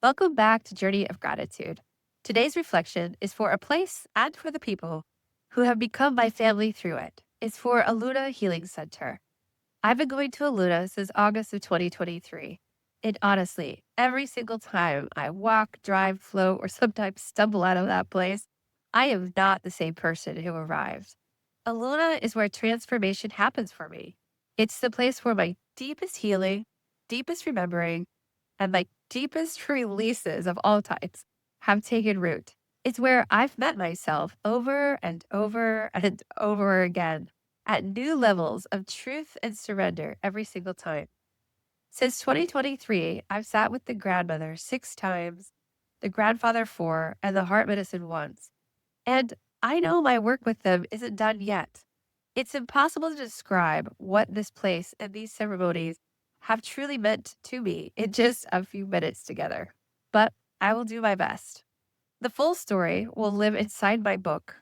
Welcome back to Journey of Gratitude. Today's reflection is for a place and for the people who have become my family through it. It's for Aluna Healing Center. I've been going to Aluna since August of 2023. And honestly, every single time I walk, drive, float, or sometimes stumble out of that place, I am not the same person who arrived. Aluna is where transformation happens for me. It's the place where my deepest healing, deepest remembering, and my deepest releases of all types have taken root. It's where I've met myself over and over and over again at new levels of truth and surrender every single time. Since 2023, I've sat with the grandmother 6 times, the grandfather 4, and the heart medicine once. And I know my work with them isn't done yet. It's impossible to describe what this place and these ceremonies have truly meant to me in just a few minutes together. But I will do my best. The full story will live inside my book,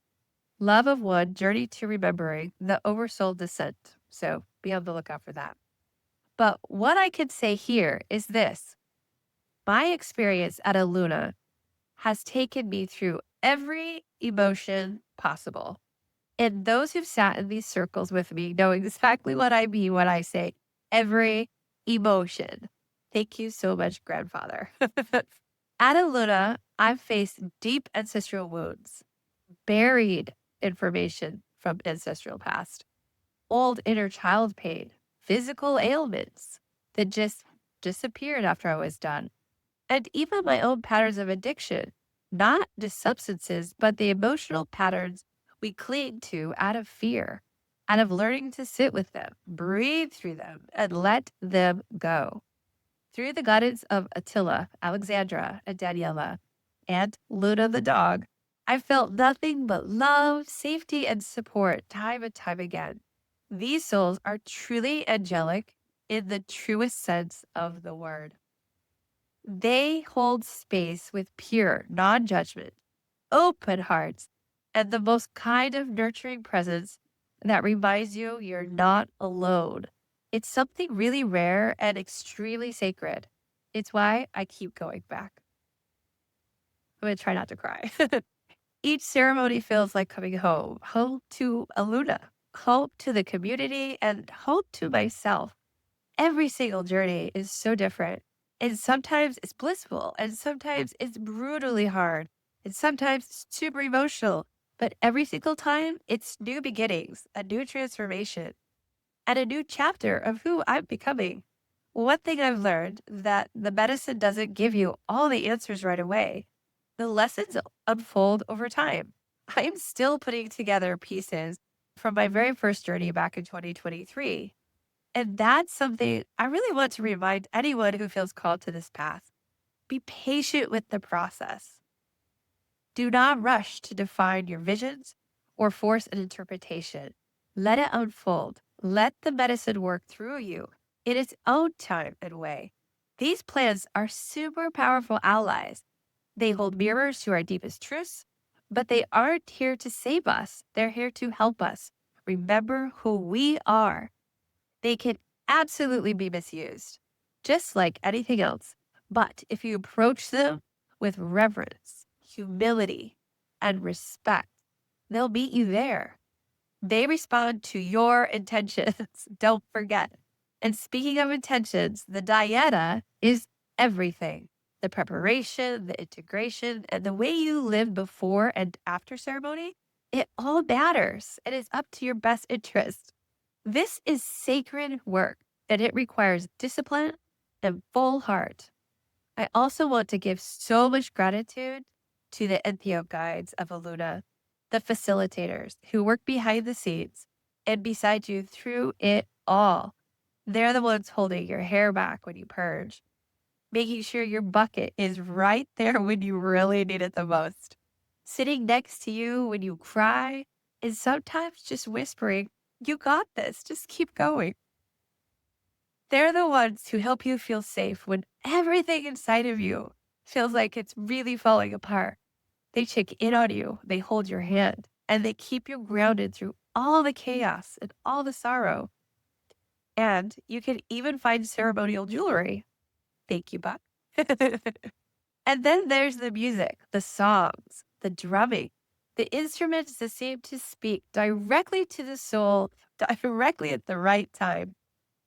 Love of One Journey to Remembering the Oversoul Descent. So be on the lookout for that. But what I can say here is this: my experience at Aluna has taken me through every emotion possible. And those who've sat in these circles with me know exactly what I mean when I say every emotion. Thank you so much, grandfather. At Aluna, I've faced deep ancestral wounds, buried information from ancestral past, old inner child pain, physical ailments that just disappeared after I was done, and even my own patterns of addiction, not just substances, but the emotional patterns we cling to out of fear, out of learning to sit with them, breathe through them, and let them go. Through the guidance of Attila, Alexandra, and Daniela, and Luna the dog, I felt nothing but love, safety, and support time and time again. These souls are truly angelic in the truest sense of the word. They hold space with pure non judgment, open hearts, and the most kind of nurturing presence that reminds you you're not alone. It's something really rare and extremely sacred. It's why I keep going back. I'm going to try not to cry. Each ceremony feels like coming home to Aluna, home to the community, and home to myself. Every single journey is so different. And sometimes it's blissful, and sometimes it's brutally hard, and sometimes it's super emotional. But every single time, it's new beginnings, a new transformation, and a new chapter of who I'm becoming. One thing I've learned that the medicine doesn't give you all the answers right away. The lessons unfold over time. I am still putting together pieces from my very first journey back in 2023. And that's something I really want to remind anyone who feels called to this path. Be patient with the process. Do not rush to define your visions or force an interpretation. Let it unfold. Let the medicine work through you in its own time and way. These plants are super powerful allies. They hold mirrors to our deepest truths, but they aren't here to save us. They're here to help us remember who we are. They can absolutely be misused, just like anything else. But if you approach them with reverence, humility, and respect, they'll meet you there. They respond to your intentions. Don't forget. And speaking of intentions, the dieta is everything. The preparation, the integration, and the way you live before and after ceremony, it all matters and is up to your best interest. This is sacred work and it requires discipline and full heart. I also want to give so much gratitude to the NPO guides of Aluna, the facilitators who work behind the scenes and beside you through it all. They're the ones holding your hair back when you purge, making sure your bucket is right there when you really need it the most, sitting next to you when you cry, and sometimes just whispering, "You got this, just keep going." They're the ones who help you feel safe when everything inside of you feels like it's really falling apart. They check in on you, they hold your hand, and they keep you grounded through all the chaos and all the sorrow. And you can even find ceremonial jewelry. Thank you, Buck. And then there's the music, the songs, the drumming. The instruments that seem to speak directly to the soul, directly at the right time.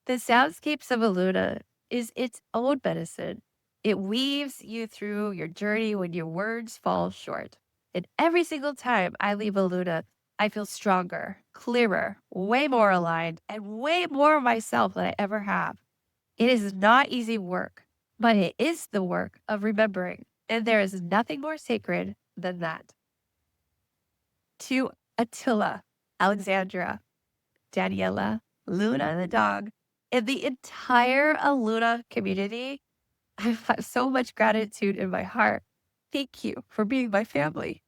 The soundscapes of Aluna is its own medicine. It weaves you through your journey when your words fall short. And every single time I leave Aluna, I feel stronger, clearer, way more aligned, and way more myself than I ever have. It is not easy work, but it is the work of remembering. And there is nothing more sacred than that. To Attila, Alexandra, Daniela, Luna the dog, and the entire Aluna community, I have so much gratitude in my heart. Thank you for being my family,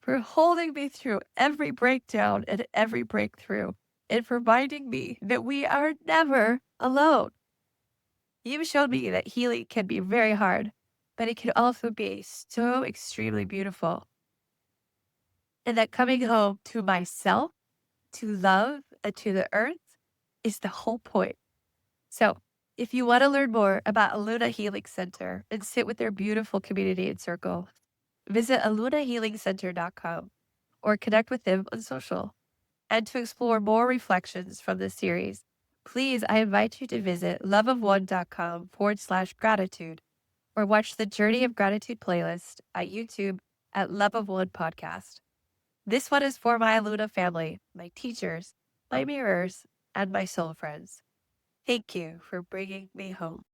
for holding me through every breakdown and every breakthrough, and for reminding me that we are never alone. You've shown me that healing can be very hard, but it can also be so extremely beautiful. And that coming home to myself, to love, and to the earth is the whole point. So, if you want to learn more about Aluna Healing Center and sit with their beautiful community and circle, visit alunahealingcenter.com or connect with them on social. And to explore more reflections from this series, please, I invite you to visit loveofone.com/gratitude or watch the Journey of Gratitude playlist at YouTube at Love of One Podcast. This one is for my Aluna family, my teachers, my mirrors, and my soul friends. Thank you for bringing me home.